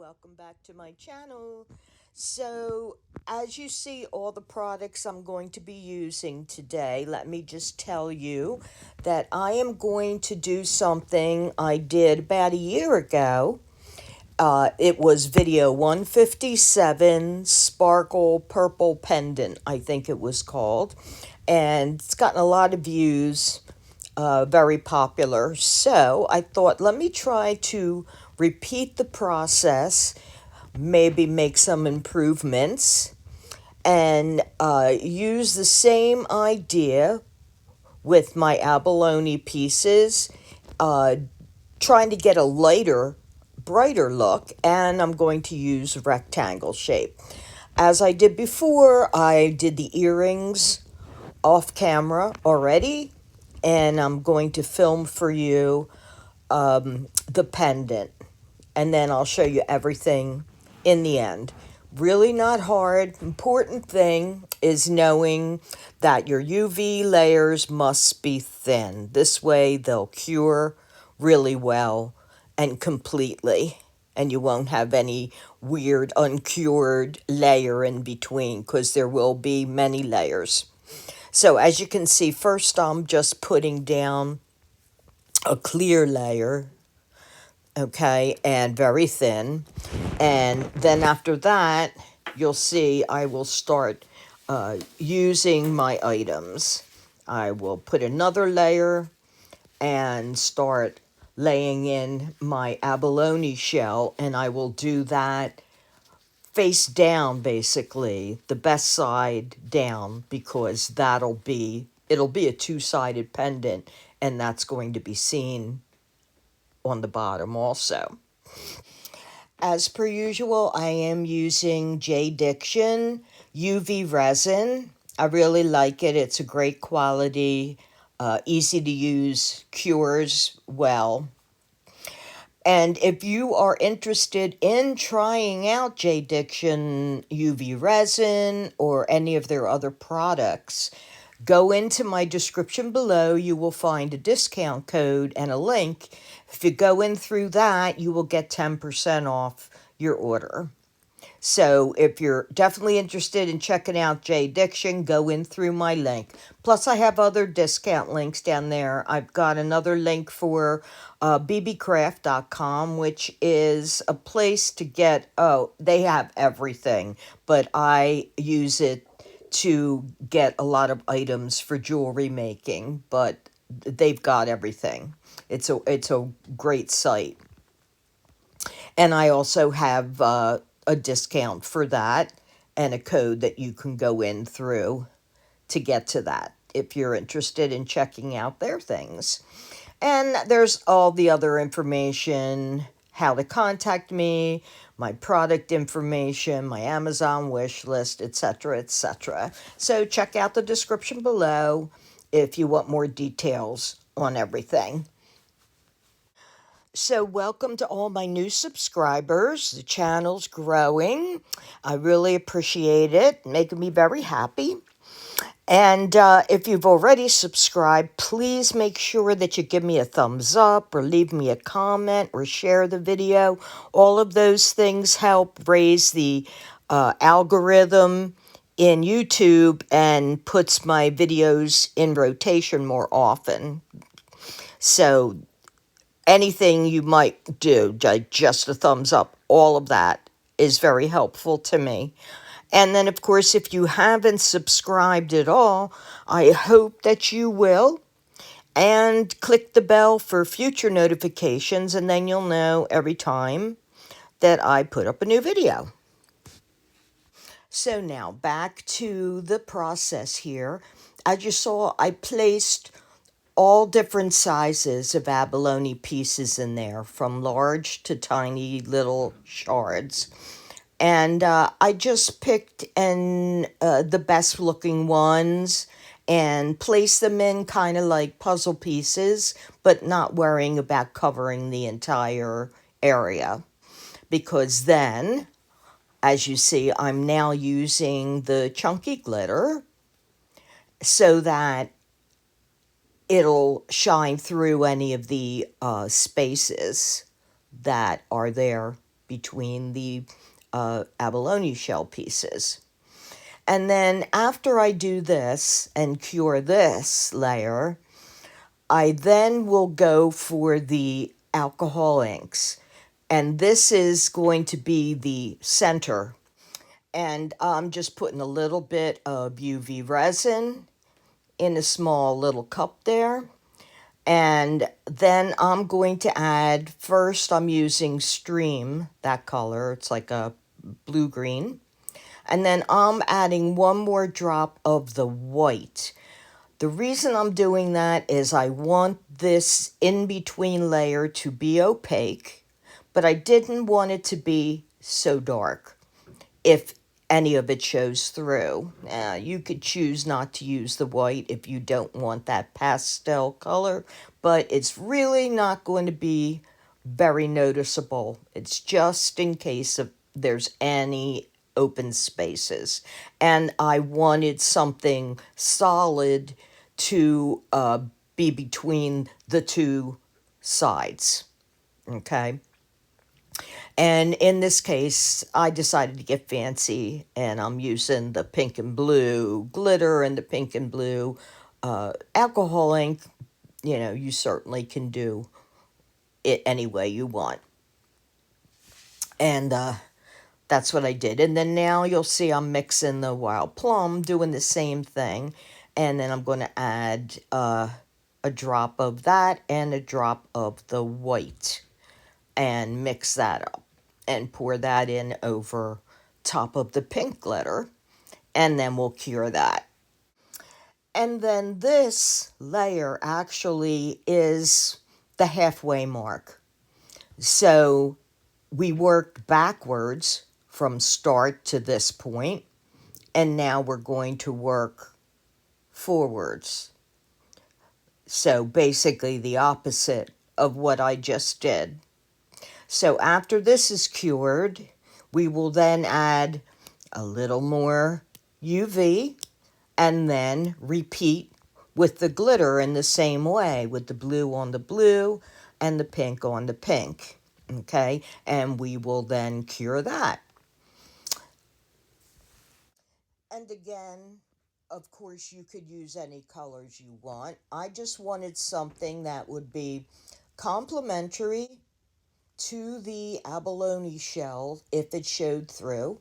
welcome back to my channel. So as you see all the products I'm going to be using today, let me just tell you that I am going to do something I did about a year ago. It was video 157, Sparkle Purple Pendant, I think it was called, and it's gotten a lot of views, very popular. So I thought, let me try to repeat the process, maybe make some improvements, and use the same idea with my abalone pieces, uh, trying to get a lighter, brighter look, and I'm going to use rectangle shape. As I did before, I did the earrings off camera already, and I'm going to film for you the pendant, and then I'll show you everything in the end. Really not hard. Important thing is knowing that your UV layers must be thin. This way they'll cure really well and completely, and you won't have any weird uncured layer in between, because there will be many layers. So as you can see, first I'm just putting down a clear layer, okay, and very thin. And then after that, you'll see I will start using my items. I will put another layer and start laying in my abalone shell, and I will do that face down, basically, the best side down, because it'll be a two-sided pendant, and that's going to be seen on the bottom also. As per usual, I am using J Diction UV resin. I really like it. It's a great quality, easy to use, cures well. And if you are interested in trying out J Diction UV resin or any of their other products, go into my description below. You will find a discount code and a link. If you go in through that, you will get 10% off your order. So if you're definitely interested in checking out J Diction, go in through my link. Plus, I have other discount links down there. I've got another link for bbcraft.com, which is a place to get, they have everything, but I use it to get a lot of items for jewelry making, but they've got everything. It's a great site. And I also have a discount for that and a code that you can go in through to get to that if you're interested in checking out their things. And there's all the other information, how to contact me, my product information, my Amazon wish list, etc., etc. So check out the description below if you want more details on everything. So, welcome to all my new subscribers. The channel's growing. I really appreciate it, making me very happy. And if you've already subscribed, please make sure that you give me a thumbs up or leave me a comment or share the video. All of those things help raise the algorithm in YouTube and puts my videos in rotation more often. So anything you might do, like just a thumbs up, all of that is very helpful to me. And then, of course, if you haven't subscribed at all, I hope that you will. And click the bell for future notifications, and then you'll know every time that I put up a new video. So now, back to the process here. As you saw, I placed all different sizes of abalone pieces in there, from large to tiny little shards. And I just picked the best looking ones and placed them in kind of like puzzle pieces, but not worrying about covering the entire area. Because then, as you see, I'm now using the chunky glitter so that it'll shine through any of the spaces that are there between the abalone shell pieces. And then after I do this and cure this layer, I then will go for the alcohol inks. And this is going to be the center. And I'm just putting a little bit of UV resin in a small little cup there. And then I'm going to add, first I'm using Stream, that color. It's like a blue-green. And then I'm adding one more drop of the white. The reason I'm doing that is I want this in-between layer to be opaque, but I didn't want it to be so dark if any of it shows through. You could choose not to use the white if you don't want that pastel color, but it's really not going to be very noticeable. It's just in case of there's any open spaces. And I wanted something solid to be between the two sides, okay? And in this case, I decided to get fancy, and I'm using the pink and blue glitter and the pink and blue alcohol ink. You know, you certainly can do it any way you want. And that's what I did. And then now you'll see I'm mixing the wild plum, doing the same thing. And then I'm going to add a drop of that and a drop of the white and mix that up and pour that in over top of the pink glitter, and then we'll cure that. And then this layer actually is the halfway mark. So we worked backwards from start to this point, and now we're going to work forwards. So basically the opposite of what I just did. So after this is cured, we will then add a little more UV and then repeat with the glitter in the same way, with the blue on the blue and the pink on the pink, okay? And we will then cure that. And again, of course, you could use any colors you want. I just wanted something that would be complementary to the abalone shell if it showed through,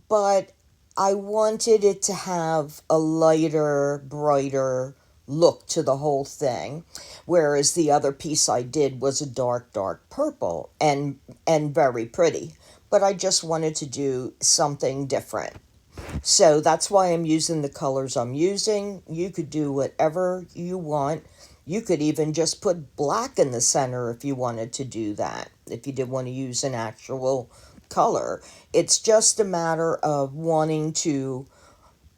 but I wanted it to have a lighter, brighter look to the whole thing, whereas the other piece I did was a dark, dark purple and very pretty, but I just wanted to do something different. So that's why I'm using the colors I'm using. You could do whatever you want. You could even just put black in the center if you wanted to do that, if you did want to use an actual color. It's just a matter of wanting to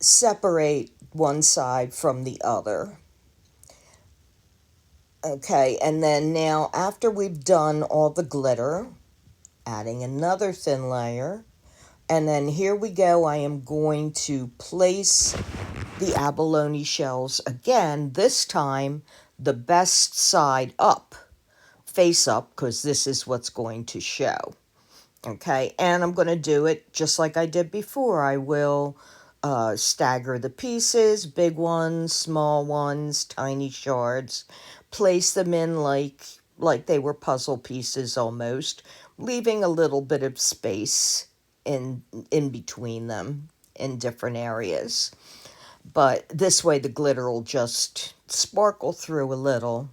separate one side from the other. Okay, and then now after we've done all the glitter, adding another thin layer, and then here we go, I am going to place the abalone shells again, this time the best side up, face up, because this is what's going to show. Okay, and I'm going to do it just like I did before. I will stagger the pieces, big ones, small ones, tiny shards, place them in like they were puzzle pieces almost, leaving a little bit of space in between them in different areas. But this way the glitter will just sparkle through a little,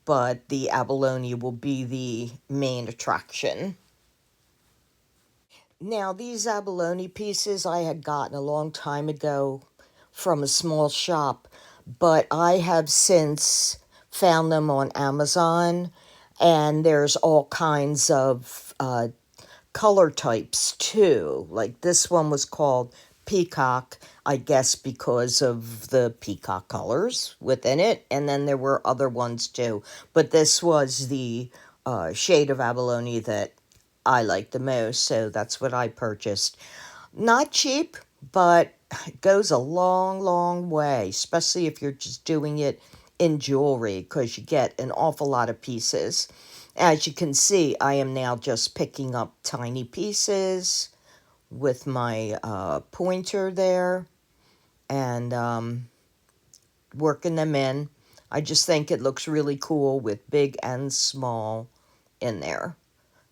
but the abalone will be the main attraction. Now, these abalone pieces I had gotten a long time ago from a small shop, but I have since found them on Amazon, and there's all kinds of color types too. Like this one was called Peacock, I guess because of the peacock colors within it, and then there were other ones too. But this was the shade of abalone that I like the most, so that's what I purchased. Not cheap, but it goes a long, long way, especially if you're just doing it in jewelry, because you get an awful lot of pieces. As you can see, I am now just picking up tiny pieces with my pointer there and working them in. I just think it looks really cool with big and small in there,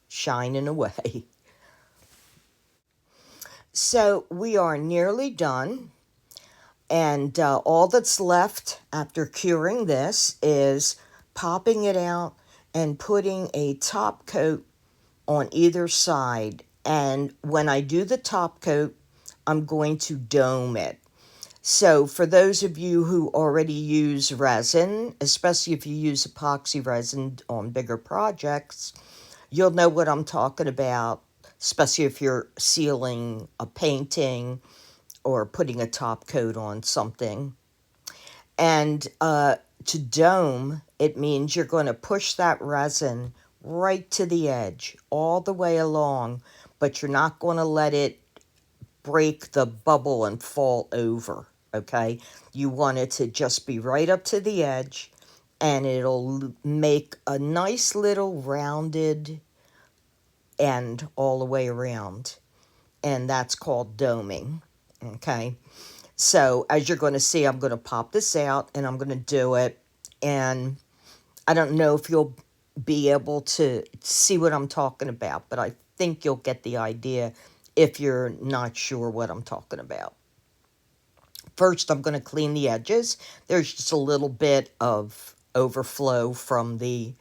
shining away. So we are nearly done, and all that's left after curing this is popping it out and putting a top coat on either side. And when I do the top coat, I'm going to dome it. So for those of you who already use resin, especially if you use epoxy resin on bigger projects, you'll know what I'm talking about, especially if you're sealing a painting or putting a top coat on something. And to dome, it means you're going to push that resin right to the edge, all the way along, but you're not going to let it break the bubble and fall over, okay? You want it to just be right up to the edge, and it'll make a nice little rounded end all the way around, and that's called doming, okay? So as you're going to see, I'm going to pop this out, and I'm going to do it, and I don't know if you'll be able to see what I'm talking about, but I think you'll get the idea if you're not sure what I'm talking about. First, I'm going to clean the edges. There's just a little bit of overflow from the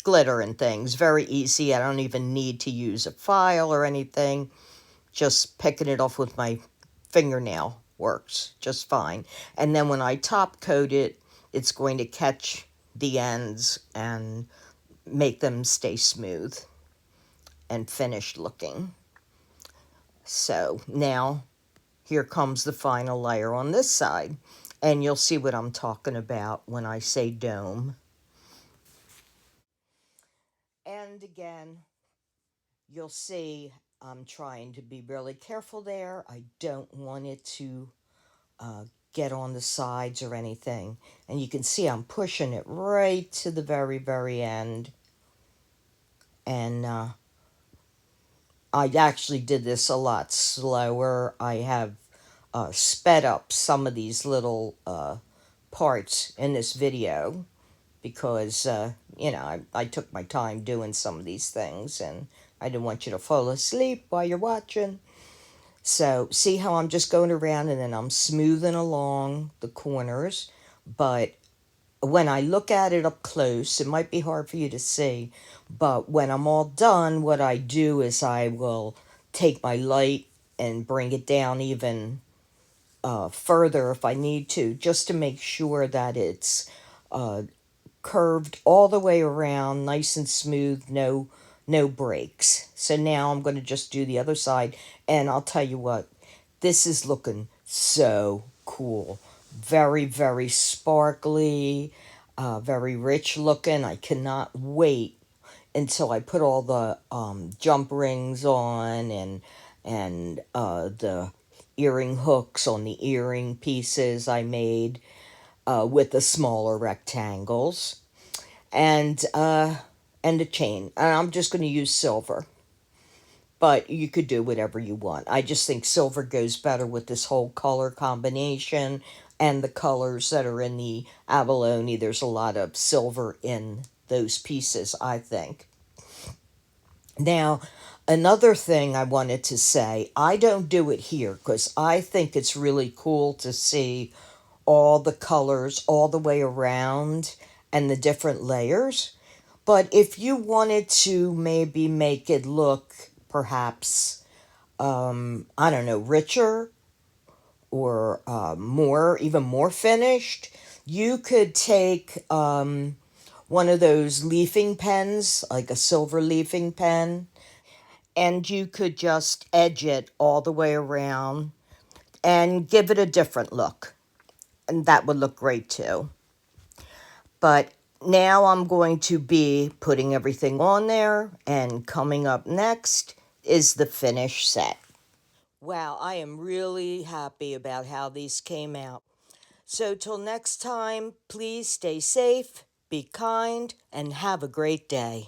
glitter and things. Very easy. I don't even need to use a file or anything. Just picking it off with my fingernail works just fine. And then when I top coat it, it's going to catch the ends and make them stay smooth and finished looking. So now here comes the final layer on this side, and you'll see what I'm talking about when I say dome. And again, you'll see I'm trying to be really careful there. I don't want it to get on the sides or anything. And you can see I'm pushing it right to the very, very end. And I actually did this a lot slower. I have sped up some of these little parts in this video because, I took my time doing some of these things and I didn't want you to fall asleep while you're watching. So see how I'm just going around and then I'm smoothing along the corners. But when I look at it up close, it might be hard for you to see, but when I'm all done, what I do is I will take my light and bring it down even further if I need to, just to make sure that it's curved all the way around, nice and smooth, no breaks. So now I'm going to just do the other side, and I'll tell you what, this is looking so cool. Very, very sparkly, very rich looking. I cannot wait until I put all the jump rings on and the earring hooks on the earring pieces I made with the smaller rectangles and a chain. And I'm just going to use silver, but you could do whatever you want. I just think silver goes better with this whole color combination and the colors that are in the abalone. There's a lot of silver in those pieces, I think. Now, another thing I wanted to say, I don't do it here because I think it's really cool to see all the colors all the way around and the different layers. But if you wanted to maybe make it look perhaps, I don't know, richer or even more finished, you could take one of those leafing pens, like a silver leafing pen, and you could just edge it all the way around and give it a different look. And that would look great too. But now I'm going to be putting everything on there, and coming up next is the finished set. Wow, I am really happy about how these came out. So till next time, please stay safe, be kind, and have a great day.